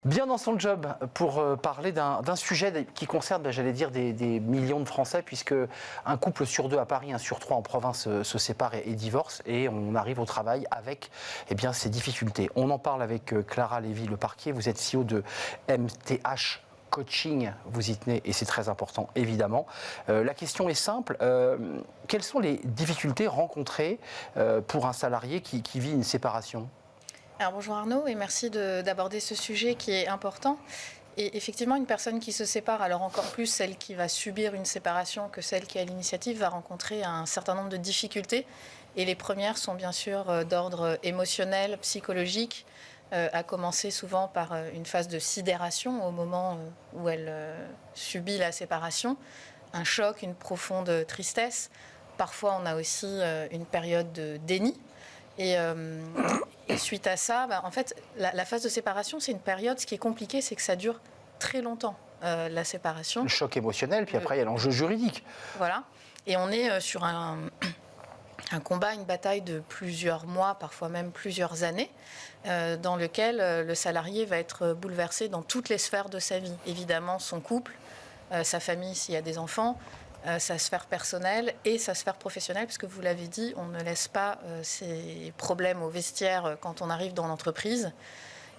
Bien dans son job pour parler d'un sujet qui concerne, j'allais dire, des millions de Français, puisque un couple sur deux à Paris, un sur trois en province se sépare et divorce, et on arrive au travail avec ces difficultés. On en parle avec Clara Lévy-Leparquier, vous êtes CEO de MTH Coaching, vous y tenez et c'est très important évidemment. La question est simple, quelles sont les difficultés rencontrées pour un salarié qui vit une séparation ? Alors bonjour Arnaud et merci d'aborder ce sujet qui est important. Et effectivement, une personne qui se sépare, alors encore plus celle qui va subir une séparation que celle qui a l'initiative, va rencontrer un certain nombre de difficultés. Et les premières sont bien sûr d'ordre émotionnel, psychologique, à commencer souvent par une phase de sidération au moment où elle subit la séparation, un choc, une profonde tristesse. Parfois, on a aussi une période de déni. Et suite à ça, en fait, la phase de séparation, c'est une période, ce qui est compliqué, c'est que ça dure très longtemps, la séparation. Le choc émotionnel, puis après, il y a l'enjeu juridique. Voilà. Et on est sur un combat, une bataille de plusieurs mois, parfois même plusieurs années, dans lequel le salarié va être bouleversé dans toutes les sphères de sa vie. Évidemment, son couple, sa famille s'il y a des enfants, sa sphère personnelle et sa sphère professionnelle, puisque vous l'avez dit, on ne laisse pas ces problèmes au vestiaire quand on arrive dans l'entreprise.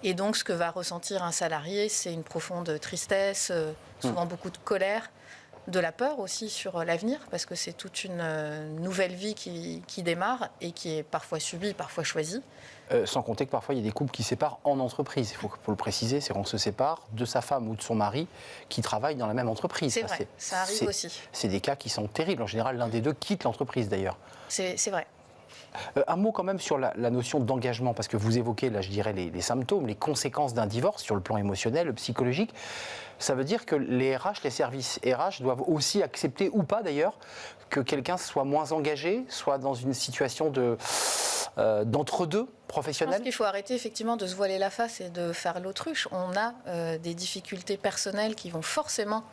Et donc, ce que va ressentir un salarié, c'est une profonde tristesse, souvent beaucoup de colère, de la peur aussi sur l'avenir, parce que c'est toute une nouvelle vie qui démarre et qui est parfois subie, parfois choisie. Sans compter que parfois il y a des couples qui séparent en entreprise. Il faut le préciser, c'est qu'on se sépare de sa femme ou de son mari qui travaille dans la même entreprise. C'est vrai, ça arrive aussi. C'est des cas qui sont terribles. En général, l'un des deux quitte l'entreprise d'ailleurs. C'est vrai. Un mot quand même sur la notion d'engagement, parce que vous évoquez, là je dirais, les symptômes, les conséquences d'un divorce sur le plan émotionnel, psychologique. Ça veut dire que les RH, les services RH doivent aussi accepter, ou pas d'ailleurs, que quelqu'un soit moins engagé, soit dans une situation d'entre-deux professionnels. Je pense qu'il faut arrêter effectivement de se voiler la face et de faire l'autruche. On a des difficultés personnelles qui vont forcément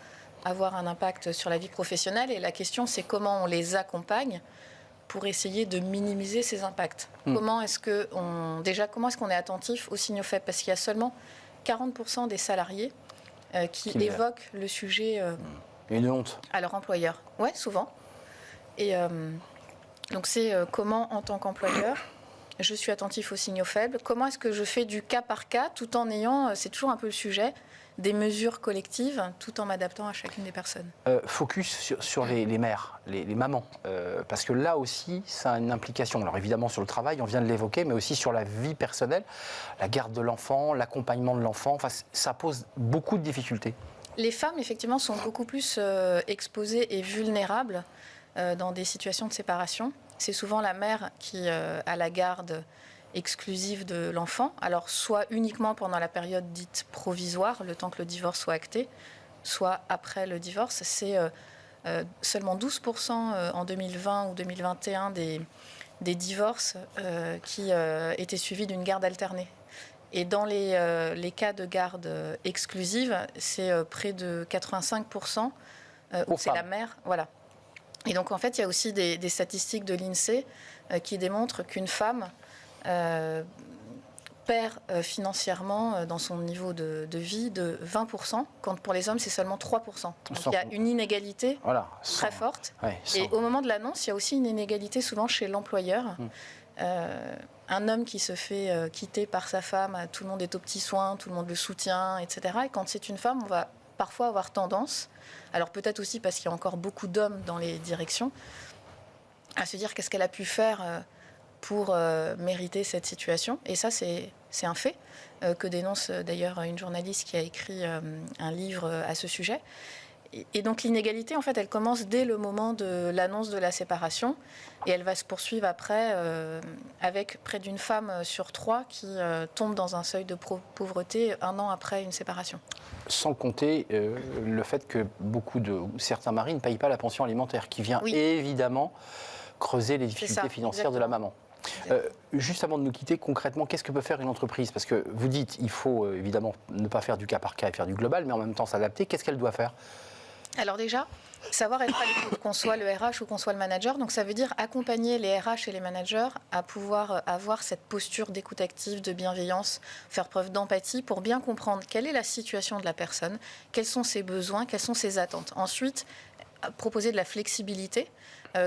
avoir un impact sur la vie professionnelle, et la question c'est comment on les accompagne pour essayer de minimiser ces impacts. Comment est-ce qu'on est attentif aux signaux faibles? Parce qu'il y a seulement 40% des salariés qui évoquent le sujet une honte à leur employeur. Oui, souvent. Et donc c'est comment, en tant qu'employeur, je suis attentif aux signaux faibles. Comment est-ce que je fais du cas par cas, tout en ayant, c'est toujours un peu le sujet, des mesures collectives, tout en m'adaptant à chacune des personnes. Focus sur les mères, les mamans, parce que là aussi, ça a une implication. Alors évidemment sur le travail, on vient de l'évoquer, mais aussi sur la vie personnelle, la garde de l'enfant, l'accompagnement de l'enfant, enfin, ça pose beaucoup de difficultés. Les femmes, effectivement, sont beaucoup plus exposées et vulnérables dans des situations de séparation. C'est souvent la mère qui a la garde exclusive de l'enfant, alors soit uniquement pendant la période dite provisoire, le temps que le divorce soit acté, soit après le divorce. C'est seulement 12% en 2020 ou 2021 des divorces qui étaient suivis d'une garde alternée. Et dans les cas de garde exclusive, c'est près de 85% où c'est la mère. Voilà. Et donc en fait, il y a aussi des statistiques de l'INSEE qui démontrent qu'une femme perd financièrement dans son niveau de vie de 20%, quand pour les hommes c'est seulement 3%. Donc il y a une inégalité très forte. Et au moment de l'annonce, il y a aussi une inégalité souvent chez l'employeur. Un homme qui se fait quitter par sa femme, tout le monde est aux petits soins, tout le monde le soutient, etc. Et quand c'est une femme, on va parfois avoir tendance, alors peut-être aussi parce qu'il y a encore beaucoup d'hommes dans les directions, à se dire qu'est-ce qu'elle a pu faire pour mériter cette situation. Et ça, c'est un fait que dénonce d'ailleurs une journaliste qui a écrit un livre à ce sujet. Et donc l'inégalité, en fait, elle commence dès le moment de l'annonce de la séparation, et elle va se poursuivre après avec près d'une femme sur 3 qui tombe dans un seuil de pauvreté 1 an après une séparation. Sans compter le fait que certains maris ne payent pas la pension alimentaire, qui vient évidemment creuser les difficultés financières de la maman. Juste avant de nous quitter, concrètement, qu'est-ce que peut faire une entreprise? Parce que vous dites, il faut évidemment ne pas faire du cas par cas et faire du global, mais en même temps s'adapter. Qu'est-ce qu'elle doit faire? Alors déjà, Savoir être à l'écoute, qu'on soit le RH ou qu'on soit le manager. Donc ça veut dire accompagner les RH et les managers à pouvoir avoir cette posture d'écoute active, de bienveillance, faire preuve d'empathie pour bien comprendre quelle est la situation de la personne, quels sont ses besoins, quelles sont ses attentes. Ensuite, proposer de la flexibilité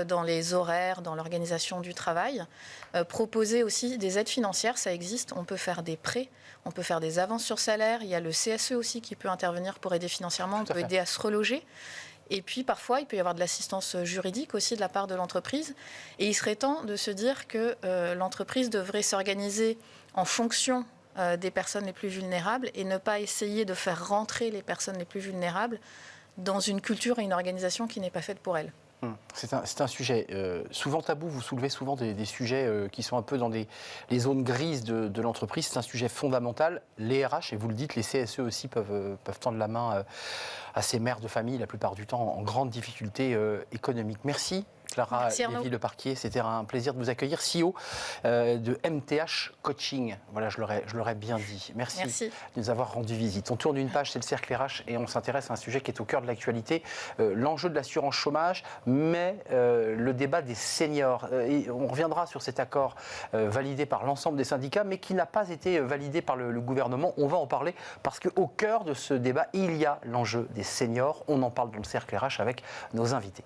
dans les horaires, dans l'organisation du travail. Proposer aussi des aides financières, ça existe. On peut faire des prêts, on peut faire des avances sur salaire. Il y a le CSE aussi qui peut intervenir pour aider financièrement, on peut aider à se reloger. Et puis parfois, il peut y avoir de l'assistance juridique aussi de la part de l'entreprise. Et il serait temps de se dire que l'entreprise devrait s'organiser en fonction des personnes les plus vulnérables et ne pas essayer de faire rentrer les personnes les plus vulnérables dans une culture et une organisation qui n'est pas faite pour elles. C'est un sujet souvent tabou, vous soulevez souvent des sujets qui sont un peu dans les zones grises de l'entreprise. C'est un sujet fondamental. Les RH, et vous le dites, les CSE aussi peuvent tendre la main à ces mères de famille, la plupart du temps en grande difficulté économique. Merci. Clara Lévy-Leparquier, c'était un plaisir de vous accueillir, CEO de MTH Coaching. Voilà, je l'aurais bien dit. Merci de nous avoir rendu visite. On tourne une page, c'est le Cercle RH, et on s'intéresse à un sujet qui est au cœur de l'actualité, l'enjeu de l'assurance chômage, mais le débat des seniors. Et on reviendra sur cet accord validé par l'ensemble des syndicats, mais qui n'a pas été validé par le gouvernement. On va en parler parce qu'au cœur de ce débat, il y a l'enjeu des seniors. On en parle dans le Cercle RH avec nos invités.